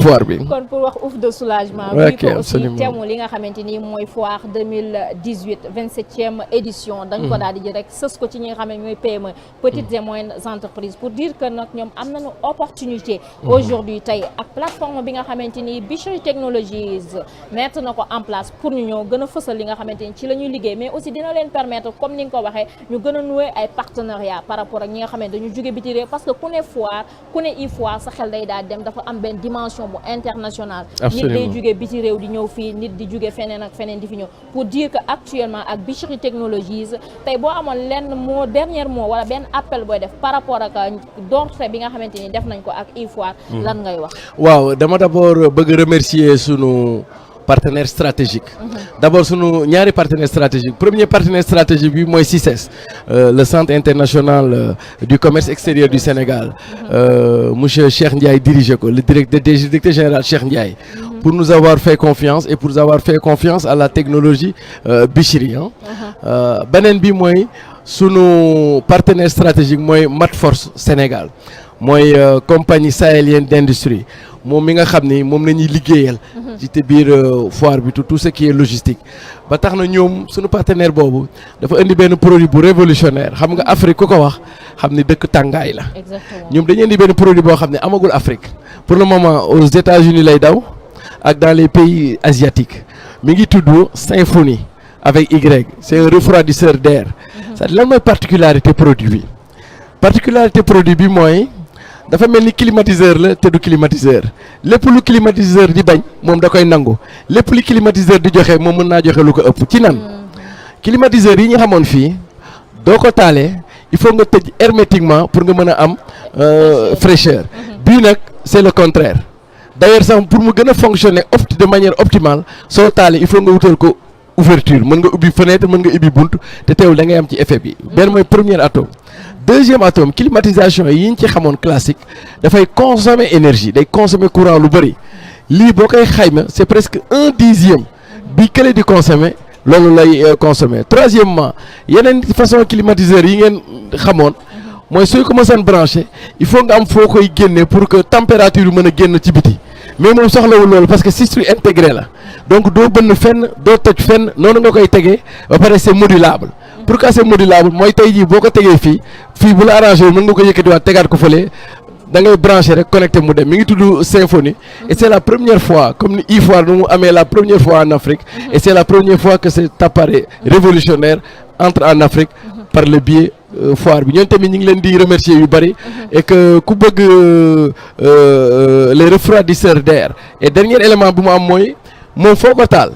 foire bi. kon pour wax ouf de soulagement. ok ko aussi absolument thème li nga xamante ni mooy foire 2018 27e édition. dañ ko daal di jël rek sës ko ci ñi nga xam ne ñooy PME petites et moyennes entreprises pour dire que nag ñoom am nañu opportunité. aujourd'hui tey ak plateforme bi nga xamante ni Bichri Technologies mettre na ko en place pour ñu ñëw gën a fësal li nga xamante ni ci la ñuy liggéey mais aussi dina leen permettre comme ni nga ko waxee ñu gën a nouer ay partenariat par rapport ak ñi nga xam ne dañu jóge biti réew parce que ku ne foire ku ne e-foire sa xel day daal dem dafa am benn dimension bu internationale. nit day jóge biti réew di ñëw fii nit di jóge feneen ak feneen di fi ñëw pour dire que actuellement ak Bichri Technologies tey boo amoon lenn mot dernier mot wala benn appel booy def par rapport ak doorte bi nga xamante ni def nañ ko ak e-foire lan ngay wax. waaw dama d'abord bëgg remercier sunu partenaire stratégique. D'abord sunu ñaari partenaire stratégique premier partenaire stratégique bi mooy CICES le centre international du commerce extérieur du Sénégal monsieur Cheikh Ndiaye dirigé ko le directeur général Cheikh Ndiaye pour nous avoir fait confiance et pour avoir fait confiance à la technologie Bichri beneen bi mooy sunu partenaire stratégique mooy Matforce Sénégal mooy compagnie sahélienne d'industrie moom mi nga xam ni moom la ñuy liggéeyal ci te biir foire bi tout ce qui est logistique ba tax na ñoom suñu partenaire boobu dafa indi benn produit bu révolutionnaire xam nga Afrique ku ko wax xam ni dëkk tàngaay la ñoom dañu indi benn produit boo xam ne amagul Afrique pour le moment aux États-Unis lay daw ak dans les pays asiatiques mi ngi tudd Symfony avec Y c'est un refroidisseur d'air c'est-à-dire lan mooy particularité produit bi mooy dafa mel ni climatiseur la te du climatiseur lépp lu climatiseur di bañ moom da koy nangu lépp lu climatiseur di joxe moom mën naa joxe lu ko ëpp ci nan climatiseur yi ñu xamoon fii doo ko taalee il faut nga tëj hermétiquement pour nga mën a am fraîcheur bii nag c'est le contraire d'ailleurs sax pour mu gën a fonctionner de manière optimale soo taalee il faut nga wutal ko ouverture mën nga ubbi fenêtre mën nga ubbi bunt te teewul da ngay am ci effet bi benn mooy premier atome deuxième atome climatisation yi ñu ci xamoon classique dafay consommer énergie day consommer courant lu bëri lii boo koy xayma c'est presque 1/10 bi kële di consommer loolu lay consommer troisièmement yeneen façon climatiseur yi ngeen xamoon mooy sooy ko mësaan branché il faut nga am foo koy génne pour que température yu mën a génn ci biti mais moom soxlawul loolu parce que système intégré la donc doo bënn fenn doo toj fenn noonu nga koy tegee ba pare c'est modulable pourquoi c'est modulable mooy tey jii boo ko tegee fii bu la arrangé mën nga ko yëkkatiwaat tegaat ko fële da ngay branché rek connecté mu dem mi ngi tudd Symfony et c'est la première fois comme ni e-foire nu mu amee la première fois en Afrique et c'est la première fois que cet appareil révolutionnaire entre en Afrique par le biais foire bi ñoom tamit ñu ngi leen di remercier yu bari et que ku bëgg les refroidisseurs d'air et dernier élément bu mu am mooy moom foo ko taal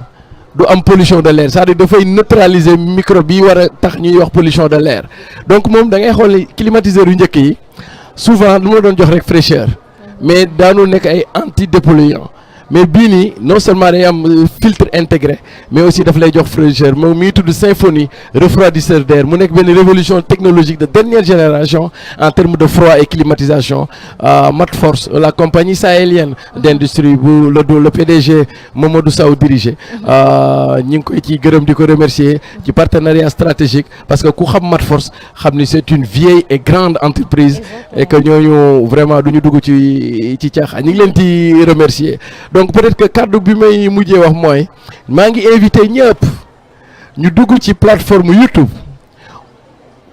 du am pollution de l'air c'est-à-dire dafay neutraliser microbe yi war a tax ñuy wax pollution de l'air donc moom da ngay xool climatiseurs yu njëkk yi souvent lu ma doon jox rek fraîcheur mais daanu nekk ay antidépolluant mais bii nii non seulement day am filtre intégré mais aussi daf lay jox fraîcheur moom mi ngi tudd Symfony refroidisseur d'air mu nekk benn révolution technologique de dernière génération en termes de froid et climatisation Matforce la compagnie sahélienne d'industrie bu le PDG Mamadou Sow dirigé ñi ngi koy ci gërëm di ko remercier ci partenariat stratégique parce que ku xam Matforce xam ni c'est une vieille et grande entreprise et que ñooñu vraiment du ñu dugg ci caaxaan ñi ngi leen di remercier donc peut-être que kaddu bi may mujjee wax mooy maa ngi invité ñëpp ñu dugg ci plateforme YouTube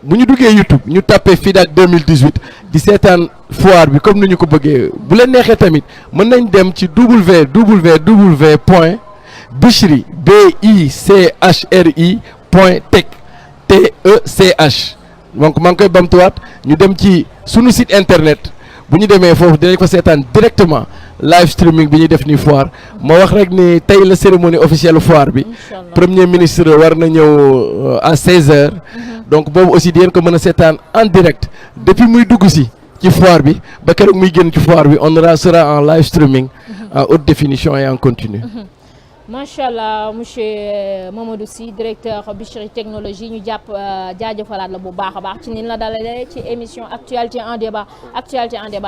bu ñu duggee YouTube ñu tapé FIDAK 2018 di seetaan foire bi comme ni ñu ko bëggee bu leen neexee tamit mën nañ dem ci www point Bichri BICHRI point TECH donc maa ngi koy bamtuwaat ñu dem ci sunu site internet bu ñu demee foofu dinañ ko seetaan directement live streaming bi ñuy def ni foire ma wax rek ni tey la cérémonie officielle foire bi premier ministre war na ñëw à 16h donc boobu aussi di ngeen ko mën a seetaan en direct depuis muy dugg si ci foire bi ba keroog muy génn ci foire bi on sera en live streaming en haute définition et en continu. macha allah monsieur Mamadou Sy directeur Bichri Technologie ñu jàpp jaajëfalaat la bu baax a baax ci nin la dalalee ci émission actualité en débat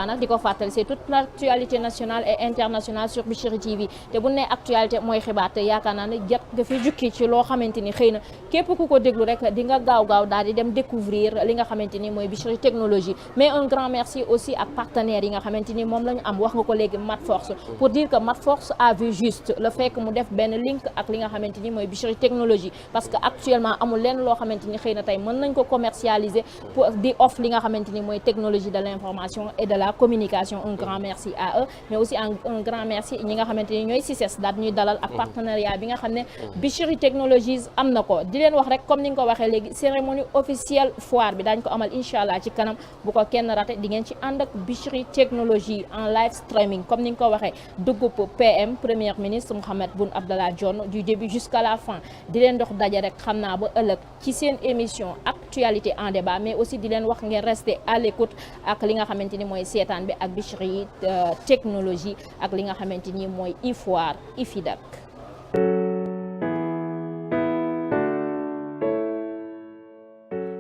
nag di ko fàttali c'est toute l'actualité nationale et internationale sur Bichri TV te bu ne actualité mooy xibaar te yaakaar naa ne jot nga fi jukki ci loo xamante ni xëy na képp ku ko déglu rek di nga gaaw daal di dem découvrir li nga xamante ni mooy Bichri Technologie mais un grand merci aussi ak partenaires yi nga xamante ni moom la ñu am wax nga ko léegi Matforce pour dire que Matforce a vu juste le fait que mu def benn link ak li nga xamante ni mooy Bichri Technologie parce que actuellement amul lenn loo xamante ni xëy na tey mën nañ ko commercialiser pour di offre li nga xamante ni mooy technologie de l'information et de la communication un grand merci à eux mais aussi un grand merci ñi nga xamante ni ñooy CICES daal ñuy dalal ak partenariat bi nga xam ne Bichri Technologies am na ko di leen wax rek comme ni nga ko waxee léegi cérémonie officielle foire bi daañ ko amal incha allah ci kanam bu ko kenn raté di ngeen ci ànd ak Bichri Technologie en live streaming comme ni nga ko waxee dugub PM premier ministre Mohamed Boun Abdallah Dionne du début jusqu'à la fin di leen dox daje rek xam naa ba ëllëg ci seen émission actualité en débat mais aussi di leen wax ngeen rester à l'écoute ak li nga xamante ni mooy seetaan bi ak Bichri Technologie ak li nga xamante ni mooy iFoire IFIDAK.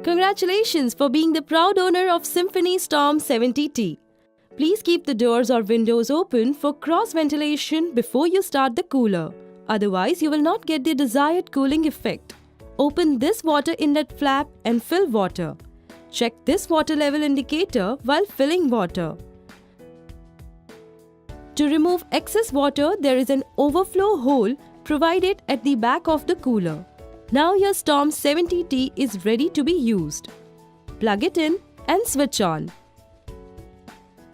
Congratulations for being the proud owner of Symphony Storm 70T. Please keep the doors or windows open for cross ventilation before you start the cooler. Otherwise, you will not get the desired cooling effect. Open this water inlet flap and fill water. Check this water level indicator while filling water. To remove excess water, there is an overflow hole provided at the back of the cooler. Now your Storm 70T is ready to be used. Plug it in and switch on.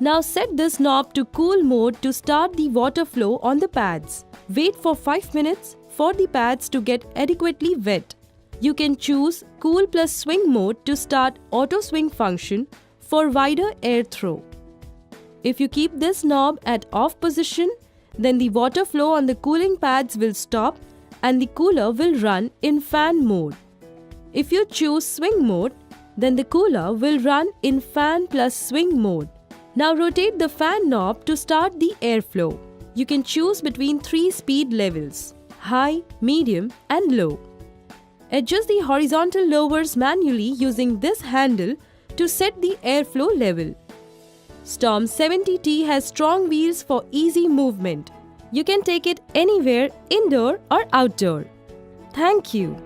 Now set this knob to cool mode to start the water flow on the pads. Wait for 5 minutes for the pads to get adequately wet. You can choose cool plus swing mode to start auto swing function for wider airthrow. If you keep this knob at off position, then the water flow on the cooling pads will stop and the cooler will run in fan mode. If you choose swing mode, then the cooler will run in fan plus swing mode. Now rotate the fan knob to start the airflow. You can choose between 3 speed levels: high, medium and low. Adjust the horizontal lowers manually using this handle to set the airflow level. Storm 70T has strong wheels for easy movement. You can take it anywhere, indoor or outdoor. Thank you.